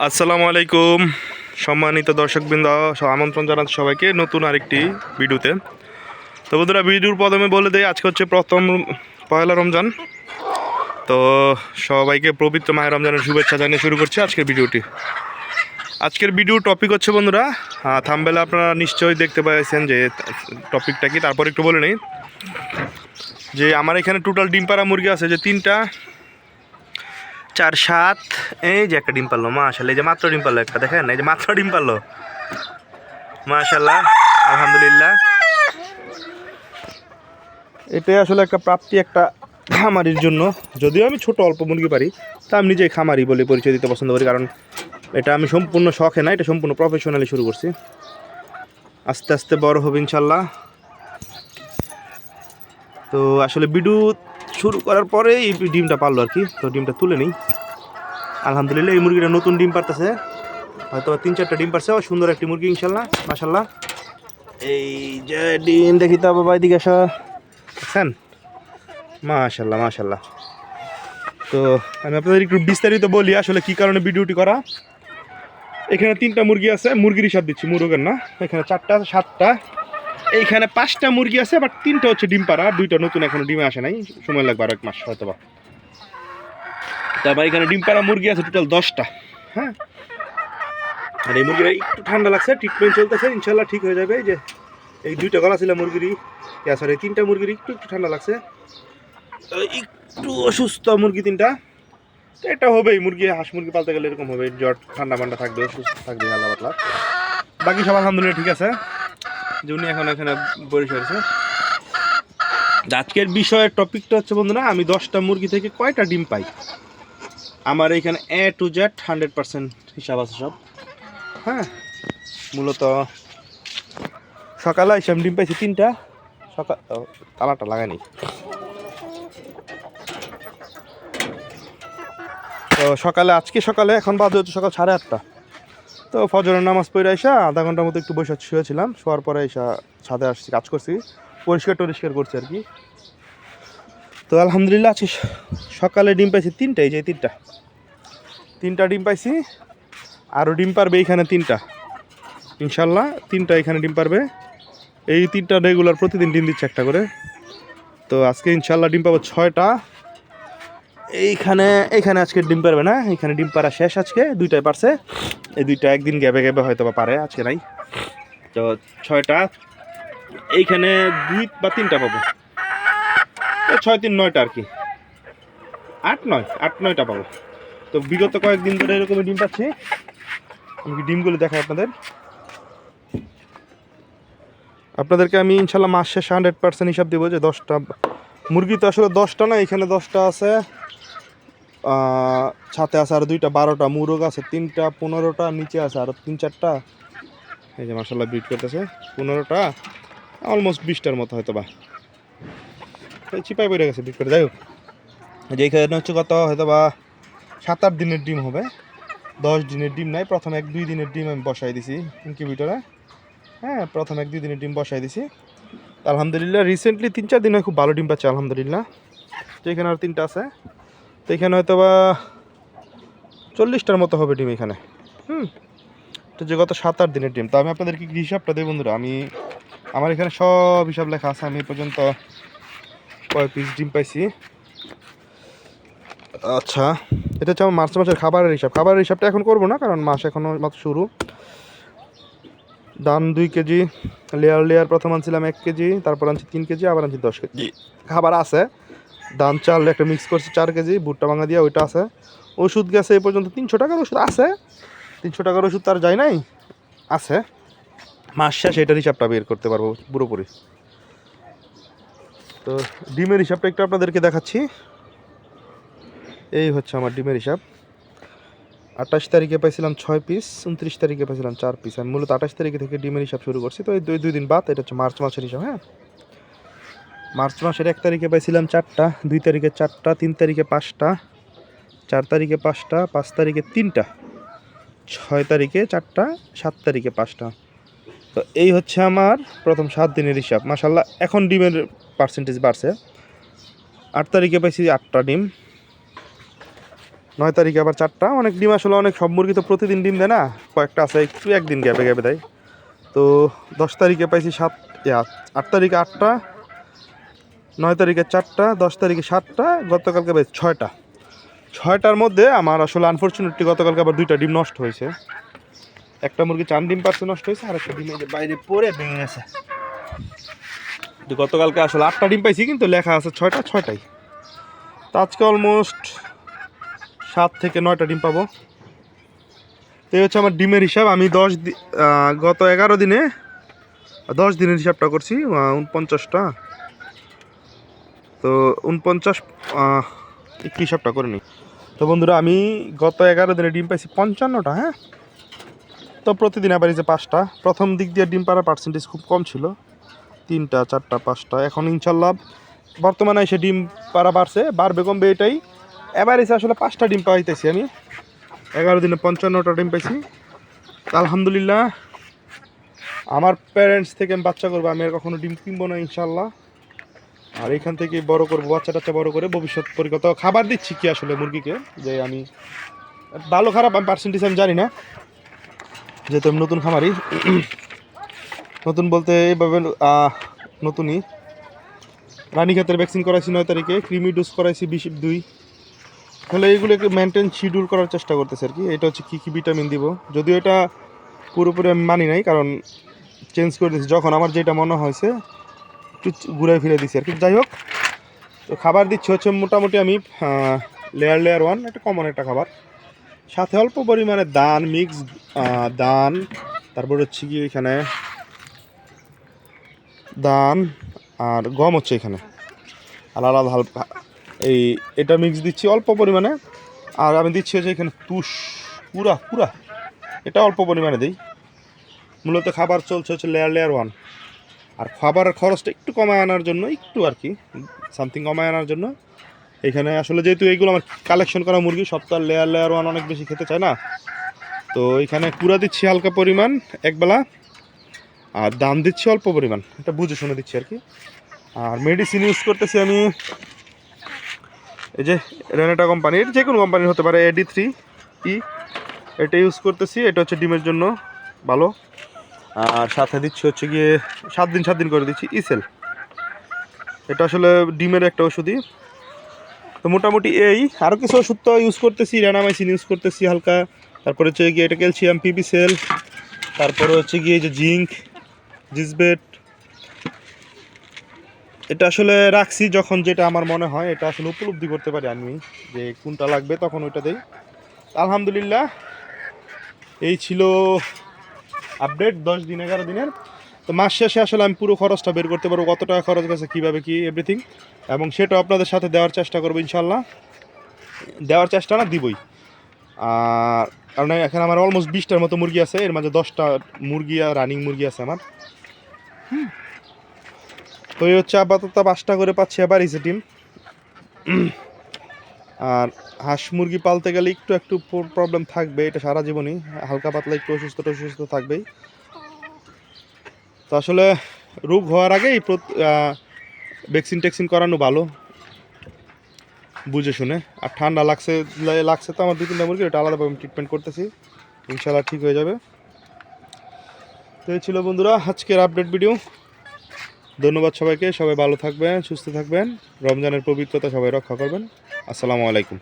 আসসালামু আলাইকুম সম্মানিত দর্শকবৃন্দ, আমন্ত্রণ জানাচ্ছি সবাইকে নতুন আরেকটি ভিডিওতে। তো বন্ধুরা, ভিডিওর প্রথমে বলে দেই আজকে হচ্ছে প্রথম পয়লা রমজান। তো সবাইকে পবিত্র মাহে রমজানের শুভেচ্ছা জানিয়ে শুরু করছি আজকের ভিডিওটি। আজকের ভিডিওর টপিক হচ্ছে বন্ধুরা, থাম্বনেলে আপনারা নিশ্চয়ই দেখতে পেয়েছেন যে টপিকটা কি। তারপর একটু বলে নিই যে আমার এখানে টোটাল ডিম পাড়া মুরগি আছে যে 3টা 4 7। এই যে একটা ডিম পারলো মাশাআল্লাহ, এই যে মাত্র ডিম পারলো একটা, দেখেন এই যে মাত্র ডিম পারলো মাশাআল্লাহ আলহামদুলিল্লাহ। এটাই আসলে একটা প্রাপ্তি একটা খামারির জন্য। যদিও আমি ছোট অল্প মুরগি পারি, তা আমি নিজেই খামারি বলে পরিচয় দিতে পছন্দ করি, কারণ এটা আমি সম্পূর্ণ শখে না, এটা সম্পূর্ণ প্রফেশনালি শুরু করছি। আস্তে আস্তে বড় হবে ইনশাল্লাহ। তো আসলে ভিডিও শুরু করার পরে এই ডিমটা পারলো আর কি। তো ডিমটা তুলে নিই। আলহামদুলিল্লাহ এই মুরগিটা নতুন ডিম পারতেছে, হয়তো 3-4টা ডিম পারছে। সুন্দর একটি মুরগি ইনশাল্লাহ মাশাল্লাহ। এই যে ডিম দেখি তো বাবা, এদিকে আসা, দেখছেন মাশাল্লাহ মাশাল্লাহ। তো আমি আপনাদের একটু বিস্তারিত বলি আসলে কি কারণে ভিডিওটি করা। এখানে 3টা মুরগি আছে, মুরগির হিসাব দিচ্ছি, মুরগের না। এখানে 4টা 7টা, এইখানে 5টা মুরগি আছে, বাট 3টা হচ্ছে ডিম পাড়া, 2টা নতুন এখনো ডিমে আসে নাই, সময় লাগবে আর 1 মাস হয়তো বা। তারপর এখানে ডিম পাড়া মুরগি আছে টোটাল 10টা। হ্যাঁ, আর এই মুরগিটা একটু ঠান্ডা লাগছে, ট্রিটমেন্ট চলতেছে, ইনশাল্লাহ ঠিক হয়ে যাবে। এই যে এই 2টা গলা ছিল মুরগিরই, সরি 3টা মুরগির একটু ঠান্ডা লাগছে, একটু অসুস্থ মুরগি 3টা। তো এটা হবেই, মুরগি হাঁস মুরগি পালতে গেলে এরকম হবে, জ্বর ঠান্ডা মান্ডা থাকবে, অসুস্থ থাকবে হালকা পাতলা। বাকি সব আলহামদুলিল্লাহ ঠিক আছে, যে উনি এখন এখানে পরিষ্কার আছে। আজকের বিষয়ের টপিকটা হচ্ছে বন্ধুরা, আমি 10টা মুরগি থেকে কয়টা ডিম পাই। আমার এখানে A to Z 100% হিসাব আছে সব। হ্যাঁ, মূলত সকালে এসে ডিম পাইছি 3টা। সকাল তালাটা লাগাইনি। তো সকালে আজকে সকালে এখন বাজে হচ্ছে সকাল 8:30। তো ফজরের নামাজ পড়ে এসে আধা ঘন্টার মতো একটু বসে শুয়েছিলাম, শোয়ার পরে এসে ছাদে আসছি, কাজ করছি, পরিষ্কার করছি আর কি। তো আলহামদুলিল্লাহ আজকে সকালে ডিম পাইছি 3টা, এই যে 3টা ডিম পাইছি। আরও ডিম পারবে এইখানে 3টা ইনশাল্লাহ, 3টা এখানে ডিম পারবে। এই 3টা রেগুলার প্রতিদিন ডিম দিচ্ছে একটা করে। তো আজকে ইনশাল্লাহ ডিম পাবো 6টা। এইখানে আজকে ডিম পারবে না, এখানে ডিম পাড়া শেষ, আজকে 2টাই পারছে। এই 2টা একদিন গ্যাবে হয়তো বা পারে, আজকে নাই। তো 6টা, এইখানে 2 বা 3টা পাবো, 6-3-9টা আর কি, 8-9টা পাবো। তো বিগত কয়েকদিন ধরে এরকমই ডিম পাচ্ছি। আমি ডিমগুলো দেখাই আপনাদেরকে আমি ইনশাল্লাহ মাস শেষে 100% হিসাব দেবো যে 10টা মুরগি। তো আসলে 10টা না, এখানে 10টা আছে, ছাতে আছে আর 2টা 12টা, মুরগ আছে 3টা 15টা, নিচে আছে আর 3-4টা। এই যে মাশাল্লাহ ব্রিড করতেছে 15টা, অলমোস্ট 20টার মতো হয়তো বা চিপাই পড়ে গেছে ব্রিড করে। যাই হোক, যে এখানে হচ্ছে কত হয়তো বা 7-8 দিনের ডিম হবে, 10 দিনের ডিম নাই। প্রথম 1-2 দিনের ডিম আমি বসাই দিছি ইনকিউবেটরে। হ্যাঁ, প্রথম 1-2 দিনের ডিম বসাই দিছি। আলহামদুলিল্লাহ রিসেন্টলি 3-4 দিন খুব ভালো ডিম পাচ্ছে আলহামদুলিল্লাহ। তো এখানে আর 3টা আছে, তো এখানে হয়তো বা 40টার মতো হবে ডিম এখানে। তো যে গত 7-8 দিনের ডিম। তো আমি আপনাদেরকে হিসাবটা দেই বন্ধুরা, আমার এখানে সব হিসাব লেখা আছে, আমি পর্যন্ত কয় পিস ডিম পাইছি। আচ্ছা, এটা হচ্ছে আমার মার্চ মাসের খাবারের হিসাবটা এখন করবো না, কারণ মাস এখনও মাত্র শুরু। ধান 2 কেজি, লেয়ার প্রথম আনছিলাম 1 কেজি, তারপর আনছি 3 কেজি, আবার আনছি 10 কেজি। খাবার আছে, ধান চাল একটা মিক্স করছি 4 কেজি, ভুট্টা ভাঙা দিয়ে ওইটা আছে। ওষুধ গেছে এই পর্যন্ত 300 টাকার ওষুধ আছে, 300 টাকার ওষুধ তার যায় নাই, আছে। মাস শেষে এটার হিসাবটা বের করতে পারবো পুরোপুরি। তো ডিমের হিসাবটা একটু আপনাদেরকে দেখাচ্ছি। এই হচ্ছে আমার ডিমের হিসাব। 28 তারিখে পাইছিলাম 6 পিস, 29 তারিখে পাইছিলাম 4 পিস। আমি মূলত 28 তারিখে থেকে ডিমের হিসাব শুরু করছি। তো এই 2 দিন বাদ, এটা হচ্ছে মার্চ মাসের হিসাব। হ্যাঁ, মার্চ মাসের 1 তারিখে পাইছিলাম 4টা, 2 তারিখে 4টা, 3 তারিখে 5টা, 4 তারিখে 5টা, 5 তারিখে 3টা, 6 তারিখে 4টা, 7 তারিখে 5টা। তো এই হচ্ছে আমার প্রথম 7 দিনের হিসাব। মাশাল্লাহ এখন ডিমের পার্সেন্টেজ বাড়ছে। 8 তারিখে পাইছি 8টা ডিম, 9 তারিখে আবার 4টা। অনেক ডিম আসলে অনেক সব মুরগি তো প্রতিদিন ডিম দেয় না, কয়েকটা আছে একটু একদিন গ্যাপে গ্যাপে দেয়। তো 10 তারিখে পাইছি 8 তারিখে 8টা, 9 তারিখে 4টা, 10 তারিখে 7টা, গতকালকে পাইছি 6টা। 6টার মধ্যে আমার আসলে আনফর্চুনেটলি গতকালকে আবার 2টা ডিম নষ্ট হয়েছে। একটা মুরগি 4 ডিম পারছে নষ্ট হয়েছে, আর একটা ডিম বাইরে পড়ে ভেঙে গেছে। তো গতকালকে আসলে 8টা ডিম পাইছি, কিন্তু লেখা আছে 6টাই। তো আজকে অলমোস্ট 7 থেকে 9টা ডিম পাবো। তো এই হচ্ছে আমার ডিমের হিসাব। আমি গত 11 দিনে 10 দিনের হিসাবটা করছি, 49টা। তো 49 একটু হিসাবটা করে নিই। তো বন্ধুরা, আমি গত 11 দিনে ডিম পাইছি 55টা। হ্যাঁ, তো প্রতিদিন আবার এই যে 5টা। প্রথম দিক দিয়ে ডিম পাড়ার পার্সেন্টেজ খুব কম ছিল, 3টা 4টা 5টা। এখন ইনশাল্লাহ বর্তমানে এসে ডিম পাড়া বাড়বে কমবে এটাই। এবার এসে আসলে 5টা ডিম পাইতেছি আমি। 11 দিনে 55টা ডিম পাইছি। আলহামদুলিল্লাহ, আমার প্যারেন্টস থেকে আমি বাচ্চা করবো, আমি আর কখনো ডিম কিনবো না ইনশাল্লাহ। আর এখান থেকে বড় করবো, বাচ্চা টাচ্চা বড় করে ভবিষ্যৎ পরিকল্পনা। খাবার দিচ্ছি কি আসলে মুরগিকে, যে আমি ভালো খারাপ আমি পার্সেন্টেজ আমি জানি না, যেহেতু আমি নতুন খামারি। নতুন বলতে এইভাবে নতুনই রানীক্ষেতের ভ্যাকসিন করাইছি 9 তারিখে, ক্রিমি ডোজ করাইছি 22। তাহলে এইগুলোকে মেনটেন শিডিউল করার চেষ্টা করতেছে আর কি। এটা হচ্ছে কী কী ভিটামিন দিব, যদিও এটা পুরোপুরি আমি মানি নাই, কারণ চেঞ্জ করে দিয়েছি যখন আমার যেটা মনে হয়েছে, একটু ঘুরাই ফিরে দিছি আর কি। যাই হোক, তো খাবার দিচ্ছি হচ্ছে মোটামুটি আমি লেয়ার 1, একটা কমন একটা খাবার, সাথে অল্প পরিমাণে দান মিক্স, দান, তারপর হচ্ছে কি এখানে দান আর গম হচ্ছে এখানে, আর আলাদা হালকা এটা মিক্স দিচ্ছি অল্প পরিমাণে। আর আমি দিচ্ছি হচ্ছে এখানে তুষ পুরা এটা অল্প পরিমাণে দিই। মূলত খাবার চলছে হচ্ছে লেয়ার 1। আর খাবারের খরচটা একটু কমায় আনার জন্য, একটু আর কি সামথিং কমায় আনার জন্য, এখানে আসলে যেহেতু এইগুলো আমার কালেকশন করা মুরগি, সব তো আর লেয়ার 1 অনেক বেশি খেতে চায় না, তো এখানে কুড়া দিচ্ছি হালকা পরিমাণ একবেলা, আর দাম দিচ্ছি অল্প পরিমাণ, এটা বুঝে শুনে দিচ্ছি আর কি। আর মেডিসিন ইউজ করতেছি আমি এই যে রেনেটা কোম্পানির, যে কোনো কোম্পানির হতে পারে, AD3E, এটা ইউজ করতেছি। এটা হচ্ছে ডিমের জন্য ভালো। আর সাথে দিচ্ছি হচ্ছে গিয়ে 7 দিন করে দিচ্ছি ইসেল, এটা আসলে ডিমের একটা ওষুধই। তো মোটামুটি এই আরও কিছু ওষুধ তো ইউজ করতেছি, র্যানামাইসিন ইউজ করতেছি হালকা, তারপরে হচ্ছে গিয়ে এটা ক্যালসিয়াম PB-সেল, তারপরে হচ্ছে গিয়ে যে জিঙ্ক, জিসবেট। এটা আসলে রাখছি যখন যেটা আমার মনে হয়, এটা আসলে উপলব্ধি করতে পারি আমি যে কোনটা লাগবে, তখন ওইটা দেই। আলহামদুলিল্লাহ, এই ছিল আপডেট 10 দিন 11 দিনের। তো মাস শেষে আসলে আমি পুরো খরচটা বের করতে পারবো, কত টাকা খরচ গেছে, কীভাবে কি এভরিথিং, এবং সেটা আপনাদের সাথে দেওয়ার চেষ্টা করবো ইনশাল্লাহ। দেওয়ার চেষ্টা না, দিবই। আর কারণ এখানে আমার অলমোস্ট 20টার মতো মুরগি আছে, এর মাঝে 10টা মুরগি আর রানিং মুরগি আছে আমার। তো এই হচ্ছে আপাতত 5টা করে পাচ্ছি এবার ইসে টিম। আর হাঁস মুরগি পালতে গেলে একটু প্রবলেম থাকবে, এটা সারা জীবনই, হালকা পাতলা একটু অসুস্থ থাকবেই। তো আসলে রোগ হওয়ার আগেই ভ্যাকসিন করানো ভালো, বুঝে শুনে। আর ঠান্ডা লাগছে তো আমার 2-3টা মুরগি, এটা আলাদাভাবে ট্রিটমেন্ট করতেছি, ইনশাল্লাহ ঠিক হয়ে যাবে। তো এই ছিল বন্ধুরা আজকের আপডেট ভিডিও। ধন্যবাদ সবাইকে, সবাই ভালো থাকবেন, সুস্থ থাকবেন, রমজানের পবিত্রতা সবাই রক্ষা করবেন। আসসালামু আলাইকুম।